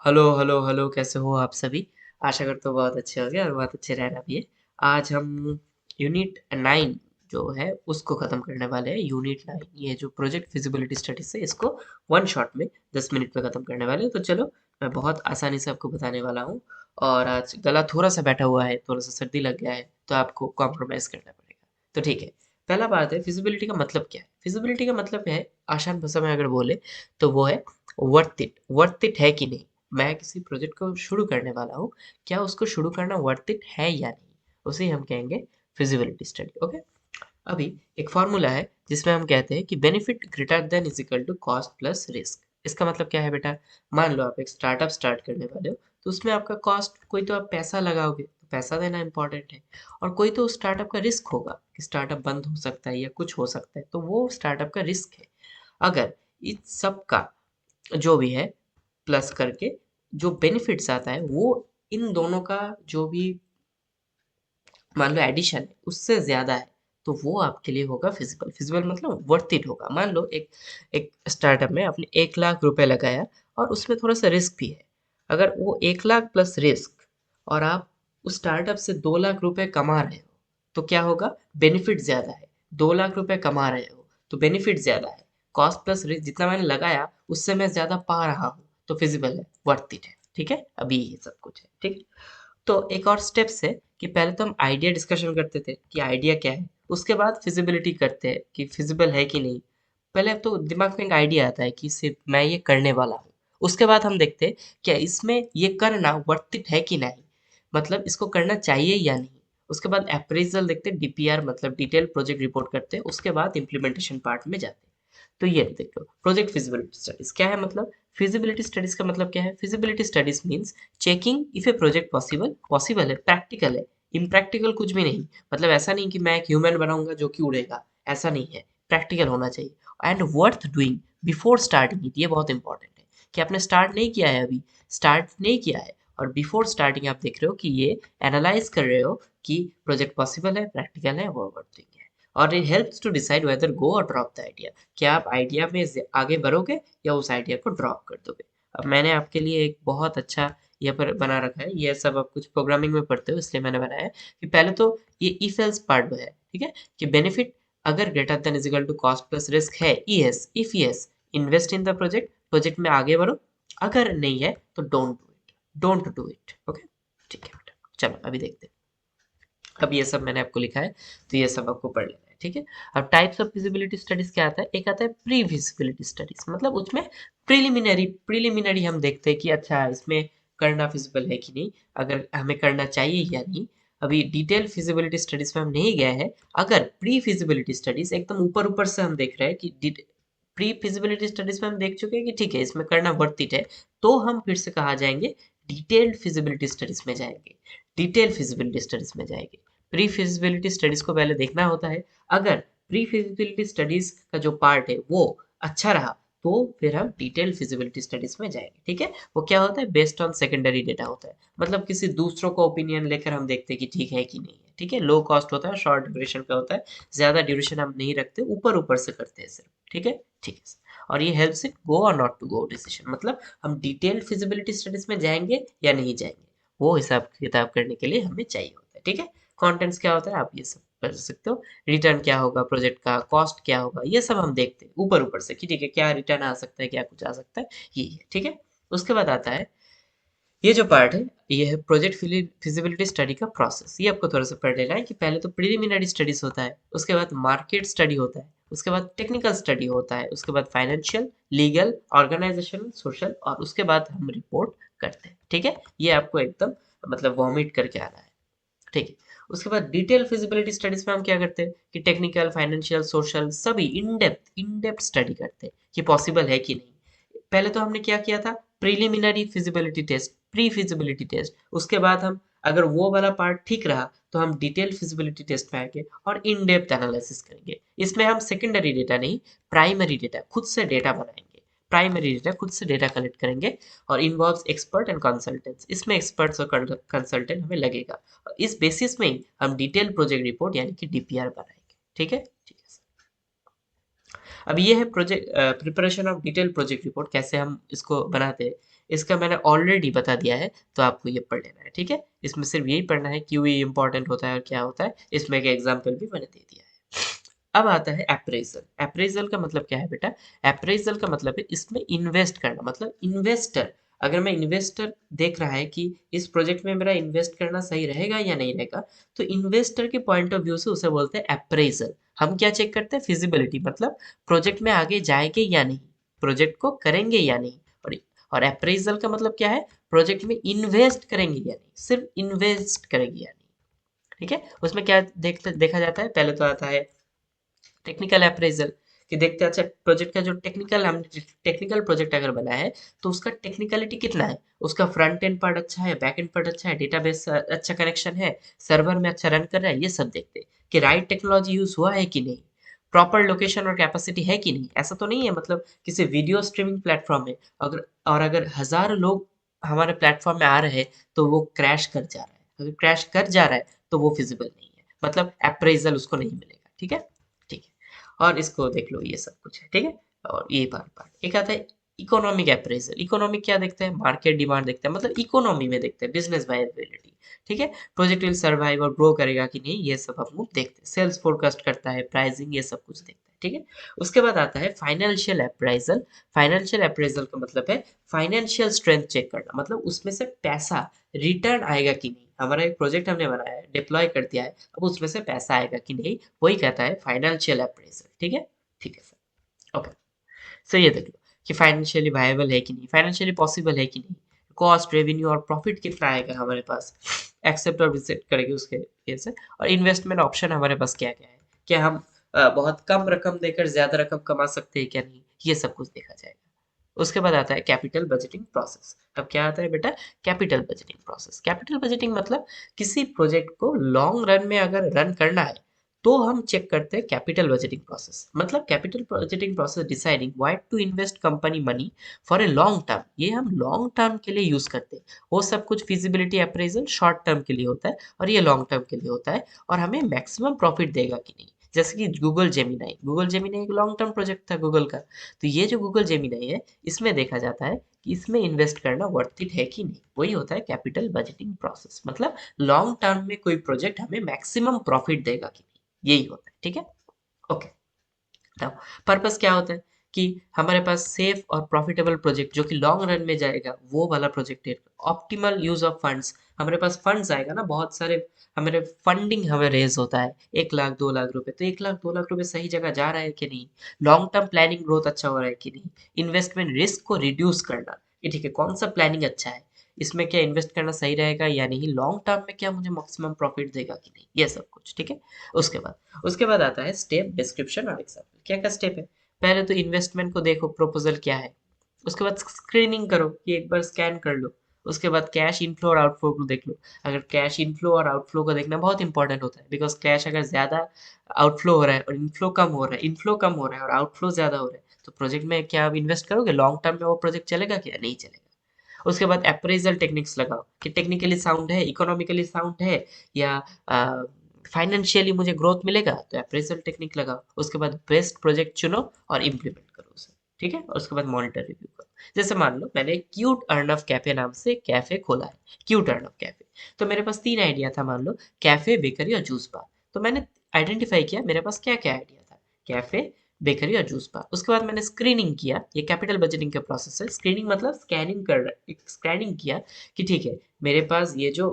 Hello hello hello, कैसे हो आप सभी। आशा करता हूँ बहुत अच्छे होंगे और बहुत अच्छे रहना भी है। आज हम यूनिट 9 जो है उसको ख़त्म करने वाले हैं। यूनिट 9 ये जो प्रोजेक्ट फिजिबिलिटी स्टडी से इसको वन शॉट में 10 मिनट में ख़त्म करने वाले हैं। तो चलो मैं बहुत आसानी से आपको बताने वाला हूँ। और आज गला थोड़ा सा बैठा हुआ है, थोड़ा सा सर्दी लग गया है, तो आपको कॉम्प्रोमाइज़ करना पड़ेगा। तो ठीक है, पहला बात है फिजिबिलिटी का मतलब क्या है। फिजिबिलिटी का मतलब है, आसान भाषा में अगर बोले तो वो है वर्थ इट है कि नहीं। मैं किसी प्रोजेक्ट को शुरू करने वाला हूँ, क्या उसको शुरू करना वर्थ इट है या नहीं, उसे हम कहेंगे फिजिबिलिटी स्टडी। ओके। अभी एक फॉर्मूला है जिसमें हम कहते हैं कि benefit greater than is equal to cost plus risk. इसका मतलब क्या है बेटा, मान लो आप एक स्टार्टअप स्टार्ट करने वाले हो, तो उसमें आपका कॉस्ट, कोई तो आप पैसा लगाओगे तो पैसा देना इंपॉर्टेंट है, और कोई तो स्टार्टअप का रिस्क होगा कि स्टार्टअप बंद हो सकता है या कुछ हो सकता है, तो वो स्टार्टअप का रिस्क है। अगर इस सब का जो भी है प्लस करके जो बेनिफिट्स आता है वो इन दोनों का जो भी मान लो एडिशन है उससे ज्यादा है, तो वो आपके लिए होगा फिजिबल। फिजिबल मतलब वर्थ इट होगा। मान लो एक एक स्टार्टअप में आपने 1 लाख रुपए लगाया और उसमें थोड़ा सा रिस्क भी है। अगर वो 1 लाख प्लस रिस्क और आप उस स्टार्टअप से 2 लाख रुपए कमा रहे हो, तो क्या होगा, बेनिफिट ज्यादा है। 2 लाख रुपए कमा रहे हो तो बेनिफिट ज्यादा है। कॉस्ट प्लस रिस्क जितना मैंने लगाया उससे मैं ज्यादा पा रहा हूँ, तो फिजिबल है, वर्थ इट है। ठीक है, अभी ये सब कुछ है। ठीक है, तो एक और स्टेप्स है कि पहले तो हम आइडिया डिस्कशन करते थे कि आइडिया क्या है, उसके बाद फिजिबिलिटी करते हैं कि फिजिबल है कि नहीं। पहले तो दिमाग में एक आइडिया आता है कि सिर्फ मैं ये करने वाला हूँ, उसके बाद हम देखते हैं क्या इसमें ये करना वर्थ इट है कि नहीं, मतलब इसको करना चाहिए या नहीं। उसके बाद अप्रेजल देखते हैं, डीपीआर मतलब डिटेल प्रोजेक्ट रिपोर्ट करते हैं, उसके बाद इम्प्लीमेंटेशन पार्ट में जाते हैं। तो ये देखो प्रोजेक्ट फिजिबिलिटी स्टडीज क्या है, मतलब फिजिबिलिटी स्टडीज का मतलब क्या है। Feasibility studies means checking if A project possible है, प्रैक्टिकल है, इम्प्रैक्टिकल कुछ भी नहीं। मतलब ऐसा नहीं कि मैं एक ह्यूमन बनाऊंगा जो कि उड़ेगा, ऐसा नहीं है। प्रैक्टिकल होना चाहिए and worth doing before starting it. ये बहुत इंपॉर्टेंट है कि आपने स्टार्ट नहीं किया है, अभी स्टार्ट नहीं किया है, और बिफोर स्टार्टिंग आप देख रहे हो कि ये एनालाइज कर रहे हो कि प्रोजेक्ट पॉसिबल है, प्रैक्टिकल है, वो वर्थ डूइंग है। और it helps to decide whether go or drop the idea. क्या आप आइडिया में आगे बढ़ोगे या उस आइडिया को ड्रॉप कर दोगे। अब मैंने आपके लिए एक बहुत अच्छा यहाँ पर बना रखा है, ये सब आप कुछ प्रोग्रामिंग में पढ़ते हो इसलिए मैंने बनाया है कि पहले तो ये इफ एल्स पार्ट में है। ठीक है, कि बेनिफिट अगर greater than is equal to cost plus risk है, yes if yes invest in the project, project में आगे बढ़ो। अगर नहीं है तो डोंट डू इट। ओके, ठीक है बेटा, चलो अभी देखते हैं। अब ये सब मैंने आपको लिखा है, तो ये सब आपको पढ़ लेना है। ठीक है, अब टाइप्स ऑफ फिजिबिलिटी स्टडीज क्या आता है, एक आता है प्री फिजिबिलिटी स्टडीज, मतलब उसमें प्रिलिमिनरी हम देखते हैं कि अच्छा इसमें करना फिजिबल है कि नहीं, अगर हमें करना चाहिए या नहीं। अभी डिटेल फिजिबिलिटी स्टडीज में हम नहीं गए हैं। अगर प्री फिजिबिलिटी स्टडीज एकदम ऊपर ऊपर से हम देख रहे हैं कि प्री फिजिबिलिटी स्टडीज में हम देख चुके हैं कि ठीक है इसमें करना वर्थ इट है, तो हम फिर से कहा जाएंगे डिटेल्ड फिजिबिलिटी स्टडीज में जाएंगे। डिटेल फिजिबिलिटी स्टडीज में जाएंगे। प्री फिजिबिलिटी स्टडीज को पहले देखना होता है। अगर प्री फिजिबिलिटी स्टडीज का जो पार्ट है वो अच्छा रहा, तो फिर हम डिटेल फिजिबिलिटी स्टडीज में जाएंगे। ठीक है, वो क्या होता है, बेस्ड ऑन सेकेंडरी डेटा होता है, मतलब किसी दूसरों का ओपिनियन लेकर हम देखते हैं कि ठीक है कि नहीं है। ठीक है, लो कॉस्ट होता है, शॉर्ट ड्यूरेशन का होता है, ज्यादा ड्यूरेशन हम नहीं रखते, ऊपर ऊपर से करते हैं सिर्फ। ठीक है, ठीक है। और ये हेल्प्स इन गो और नॉट टू गो डिसीजन, मतलब हम डिटेल्ड फिजिबिलिटी स्टडीज में जाएंगे या नहीं जाएंगे, वो हिसाब किताब करने के लिए हमें चाहिए होता है। ठीक है, कंटेंट्स क्या होता है आप ये सब कर सकते हो। रिटर्न क्या होगा प्रोजेक्ट का, कॉस्ट क्या होगा, ये सब हम देखते हैं ऊपर ऊपर से कि ठीक है क्या रिटर्न आ सकता है, क्या कुछ आ सकता है, ये है। ठीक है, उसके बाद आता है ये जो पार्ट है, ये है प्रोजेक्ट फिजिबिलिटी स्टडी का प्रोसेस। ये आपको थोड़ा सा पढ़ लेना है कि पहले तो प्रिलिमिनरी स्टडीज होता है, उसके बाद मार्केट स्टडी होता है, उसके बाद टेक्निकल स्टडी होता है, उसके बाद फाइनेंशियल, लीगल, ऑर्गेनाइजेशनल, सोशल, और उसके बाद हम रिपोर्ट करते हैं। ठीक है, ये आपको एकदम मतलब वॉमिट करके आना है। ठीक है, उसके बाद डिटेल फिजिबिलिटी स्टडीज में हम क्या करते हैं कि टेक्निकल, फाइनेंशियल, सोशल सभी इन डेप्थ स्टडी करते हैं कि पॉसिबल है कि नहीं। पहले तो हमने क्या किया था, preliminary feasibility test, pre feasibility test, उसके बाद हम अगर वो वाला पार्ट ठीक रहा तो हम डिटेल फिजिबिलिटी टेस्ट में आएंगे और इन डेप्थ एनालिसिस करेंगे। इसमें हम सेकेंडरी डेटा नहीं, प्राइमरी डेटा खुद से डेटा बनाएंगे। प्राइमरी डेटा खुद से डेटा कलेक्ट करेंगे और इन्वॉल्व्स एक्सपर्ट एंड कंसल्टेंट्स। इसमें एक्सपर्ट्स और कंसल्टेंट हमें लगेगा। इस बेसिस में ही हम डिटेल प्रोजेक्ट रिपोर्ट यानी कि डीपीआर बनाएंगे। ठीक है, ठीक है। अब ये है project preparation of detail project report, कैसे हम इसको बनाते हैं। इसका मैंने ऑलरेडी बता दिया है, तो आपको ये पढ़ लेना है, ठीक है। इसमें सिर्फ यही पढ़ना है क्यों ये इंपॉर्टेंट होता है और क्या होता है, इसमें एक एग्जाम्पल भी मैंने दे दिया है। अब आता है अप्रेजल। अप्रेजल का मतलब क्या है बेटा, अप्रेजल का मतलब है इसमें इन्वेस्ट करना, मतलब इन्वेस्टर, अगर मैं इन्वेस्टर देख रहा है कि इस प्रोजेक्ट में मेरा इन्वेस्ट करना सही रहेगा या नहीं रहेगा, तो इन्वेस्टर के पॉइंट ऑफ व्यू से उसे बोलते हैं अप्रेजल। हम क्या चेक करते हैं, फिजिबिलिटी, मतलब प्रोजेक्ट में आगे जाएंगे या नहीं, प्रोजेक्ट को करेंगे या नहीं। और अप्रेजल का मतलब क्या है, प्रोजेक्ट में इन्वेस्ट करेंगे या नहीं, सिर्फ इन्वेस्ट करेंगे या नहीं, ठीक है। उसमें क्या देखा जाता है, पहले तो आता है टेक्निकल अप्रेजल, कि देखते हैं अच्छा प्रोजेक्ट का जो टेक्निकल, हम टेक्निकल प्रोजेक्ट अगर बना है तो उसका टेक्निकलिटी कितना है, उसका फ्रंट एंड पार्ट अच्छा है, बैक एंड पार्ट अच्छा है, डेटाबेस अच्छा कनेक्शन है, सर्वर में अच्छा रन कर रहा है, ये सब देखते हैं कि राइट टेक्नोलॉजी यूज हुआ है कि नहीं, प्रॉपर लोकेशन और कैपेसिटी है कि नहीं। ऐसा तो नहीं है मतलब किसी वीडियो स्ट्रीमिंग प्लेटफॉर्म में अगर हजारों लोग हमारे प्लेटफॉर्म में आ रहे हैं तो वो क्रैश कर जा रहा है, अगर क्रैश कर जा रहा है तो वो फिजिबल नहीं है, मतलब अप्रेजल उसको नहीं मिलेगा, ठीक है। ठीक है, और इसको देख लो, ये सब कुछ है, ठीक है। और ये पार्ट पार्ट एक आता है इकोनॉमिक अप्रेजल। इकोनॉमिक क्या देखते हैं, मार्केट डिमांड देखते हैं, मतलब इकोनॉमी में देखते हैं, बिजनेस वायबिलिटी, ठीक है, प्रोजेक्ट विल सर्वाइव और ग्रो करेगा कि नहीं, ये सब हम लोग देखते हैं। सेल्स फोरकास्ट करता है, प्राइसिंग, ये सब कुछ देखते हैं, ठीक है। उसके बाद आता है फाइनेंशियल अप्रेजल। फाइनेंशियल अप्रेजल का मतलब है फाइनेंशियल स्ट्रेंथ चेक करना, मतलब उसमें से पैसा रिटर्न आएगा कि नहीं, हमारा एक प्रोजेक्ट हमने बनाया है, डिप्लॉय कर दिया है, अब उसमें से पैसा आएगा कि नहीं, वही कहता है फाइनेंशियल अप्रेजल, ठीक है। ठीक है सर, ओके। सो ये देख लो कि फाइनेंशियली वायबल है कि नहीं, फाइनेंशियली पॉसिबल है कि नहीं, कॉस्ट, रेवेन्यू और प्रॉफिट कितना आएगा हमारे पास, एक्सेप्ट और रिजेक्ट करेंगे उसके ये से, और इन्वेस्टमेंट ऑप्शन हमारे पास क्या क्या है, क्या हम बहुत कम रकम देकर ज्यादा रकम कमा सकते हैं क्या नहीं, ये सब कुछ देखा जाएगा। उसके बाद आता है कैपिटल बजटिंग प्रोसेस। अब क्या आता है बेटा, capital budgeting process. Capital budgeting मतलब किसी प्रोजेक्ट को लॉन्ग रन में अगर रन करना है तो हम चेक करते हैं कैपिटल बजटिंग प्रोसेस, मतलब capital budgeting process deciding why to invest company money for a long term, ये हम लॉन्ग टर्म के लिए यूज करते हैं। वो सब कुछ फिजिबिलिटी अप्रेजल शॉर्ट टर्म के लिए होता है और ये लॉन्ग टर्म के लिए होता है, और हमें मैक्सिमम प्रॉफिट देगा कि नहीं। जैसे कि गूगल जेमिनाई एक लॉन्ग टर्म प्रोजेक्ट था गूगल का, तो ये जो गूगल जेमिनाई है इसमें देखा जाता है कि इसमें इन्वेस्ट करना वर्थ इट है कि नहीं, वही होता है कैपिटल बजटिंग प्रोसेस, मतलब लॉन्ग टर्म में कोई प्रोजेक्ट हमें मैक्सिमम प्रॉफिट देगा कि नहीं, यही होता है, ठीक है। ओके, नाउ पर्पस क्या होता है कि हमारे पास सेफ और प्रॉफिटेबल प्रोजेक्ट जो कि लॉन्ग रन में जाएगा, वो वाला प्रोजेक्ट है। ऑप्टिमल यूज ऑफ फंड्स, हमारे पास फंड्स आएगा ना बहुत सारे, हमारे फंडिंग हमें रेज होता है 1 लाख 2 लाख रुपए, तो 1 लाख 2 लाख रुपए सही जगह जा रहा है कि नहीं, लॉन्ग टर्म प्लानिंग ग्रोथ अच्छा हो रहा है कि नहीं, इन्वेस्टमेंट रिस्क को रिड्यूस करना, ये ठीक है, कौन सा प्लानिंग अच्छा है, इसमें क्या इन्वेस्ट करना सही रहेगा या नहीं, लॉन्ग टर्म में क्या मुझे मैक्सिमम प्रॉफिट देगा कि नहीं, ये सब कुछ, ठीक है। उसके बाद आता है स्टेप डिस्क्रिप्शन और एग्जाम्पल। क्या क्या स्टेप है, पहले तो इन्वेस्टमेंट को देखो, प्रपोजल क्या है, उसके बाद स्क्रीनिंग करो कि एक बार स्कैन कर लो, उसके बाद कैश इनफ्लो और आउटफ्लो को देख लो। अगर कैश इनफ्लो और आउटफ्लो को देखना बहुत इंपॉर्टेंट होता है, बिकॉज कैश अगर ज्यादा आउटफ्लो हो रहा है और इनफ्लो कम हो रहा है, इनफ्लो कम हो रहा है और आउटफ्लो ज्यादा हो रहा है, तो प्रोजेक्ट में क्या आप इन्वेस्ट करोगे, लॉन्ग टर्म में वो प्रोजेक्ट चलेगा क्या, नहीं चलेगा। उसके बाद अप्रेजल टेक्निक्स लगाओ कि टेक्निकली साउंड है, इकोनॉमिकली साउंड है, या फाइनेंशियली मुझे ग्रोथ मिलेगा, तो अप्रेजल टेक्निक लगाओ। उसके बाद बेस्ट प्रोजेक्ट चुनो और इम्प्लीमेंट करो उसे, ठीक है। और उसके बाद मॉनिटर रिव्यू करो। जैसे मान लो मैंने क्यूट अर्नव कैफे नाम से कैफे खोला है, क्यूट अर्नव कैफे, तो मेरे पास 3 आइडिया था, मान लो कैफे, बेकरी और जूस बार। तो मैंने आइडेंटिफाई किया मेरे पास क्या क्या आइडिया था, कैफे, बेकरी और जूस बार। उसके बाद मैंने स्क्रीनिंग किया, ये कैपिटल बजटिंग का प्रोसेस है, स्क्रीनिंग मतलब स्कैनिंग कर रहा, स्कैनिंग किया कि ठीक है मेरे पास ये जो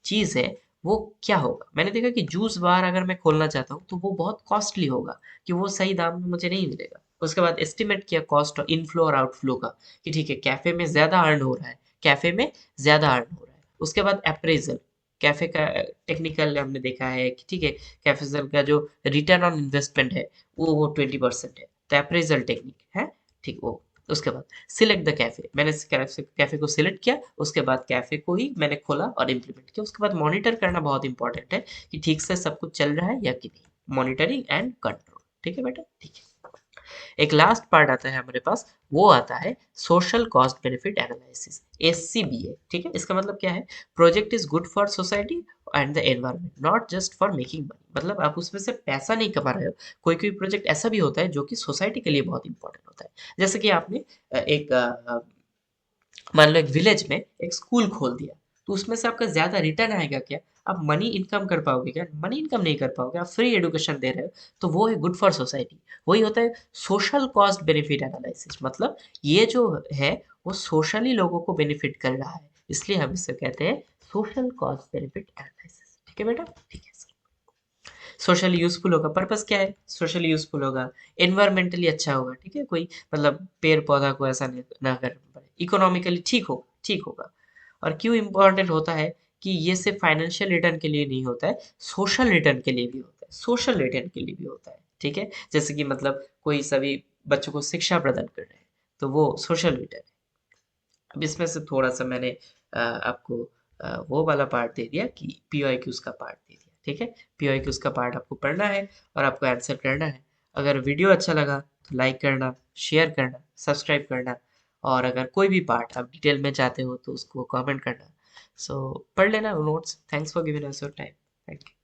चीज है वो क्या होगा। मैंने देखा कि जूस बार अगर मैं खोलना चाहता हूँ तो वो बहुत कॉस्टली होगा, कि वो सही दाम में मुझे नहीं मिलेगा। उसके बाद एस्टिमेट किया कॉस्ट और इनफ्लो और आउटफ्लो का, कि ठीक है कैफे में ज्यादा अर्न हो रहा है, कैफे में ज्यादा अर्न हो रहा है। उसके बाद अप्रेजल, कैफे का टेक्निकल हमने देखा है कि ठीक है कैफेजल का जो रिटर्न ऑन इन्वेस्टमेंट है वो 20% है, तो अप्रेजल टेक्निक है, ठीक वो। उसके बाद सिलेक्ट द कैफे, मैंने कैफे को सिलेक्ट किया, उसके बाद कैफे को ही मैंने खोला और इम्प्लीमेंट किया। उसके बाद मॉनिटर करना बहुत इंपॉर्टेंट है कि ठीक से सब कुछ चल रहा है या कि नहीं, मॉनिटरिंग एंड कंट्रोल, ठीक है बेटा, ठीक है। एक लास्ट पार्ट आता है हमारे पास, वो आता है social cost benefit analysis, SCBA, ठीक है। इसका मतलब क्या है, project is good for society and the environment, not just for making money, मतलब आप उसमें से पैसा नहीं कमा रहे हो, कोई कोई प्रोजेक्ट ऐसा भी होता है जो कि सोसाइटी के लिए बहुत इंपॉर्टेंट होता है। जैसे कि आपने एक मान लो एक विलेज में एक स्कूल खोल दिया, तो उसमें से आपका ज़्यादा रिटर्न आएगा क्या? आप मनी इनकम कर पाओगे क्या? मनी इनकम नहीं कर पाओगे। आप फ्री एजुकेशन दे रहे हो, तो वो है गुड फॉर सोसाइटी। वही होता है सोशल कॉस्ट बेनिफिट एनालिसिस, मतलब ये जो है वो सोशली लोगों को बेनिफिट कर रहा है, इसलिए हम इसे कहते हैं सोशल कॉस्ट बेनिफिट एनालिसिस। ठीक है बेटा? ठीक है सर। सोशली यूजफुल होगा, पर्पस क्या है? सोशली यूजफुल होगा, एनवायरमेंटली अच्छा होगा, ठीक है, कोई मतलब पेड़ पौधा को ऐसा नहीं ना कर पड़े, इकोनॉमिकली ठीक होगा। और क्यों इम्पोर्टेंट होता है कि ये सिर्फ फाइनेंशियल रिटर्न के लिए नहीं होता है, सोशल रिटर्न के लिए भी होता है, सोशल रिटर्न के लिए भी होता है। ठीक है, जैसे कि मतलब कोई सभी बच्चों को शिक्षा प्रदान कर रहे हैं, तो वो सोशल रिटर्न है। अब इसमें से थोड़ा सा मैंने आपको वो वाला पार्ट दे दिया कि PYQs का पार्ट दे दिया। ठीक है, PYQs का पार्ट आपको पढ़ना है और आपको आंसर करना है। अगर वीडियो अच्छा लगा तो लाइक करना, शेयर करना, सब्सक्राइब करना, और अगर कोई भी पार्ट आप डिटेल में चाहते हो तो उसको कमेंट करना। सो पढ़ लेना notes. Thanks for giving us your time. Thank you.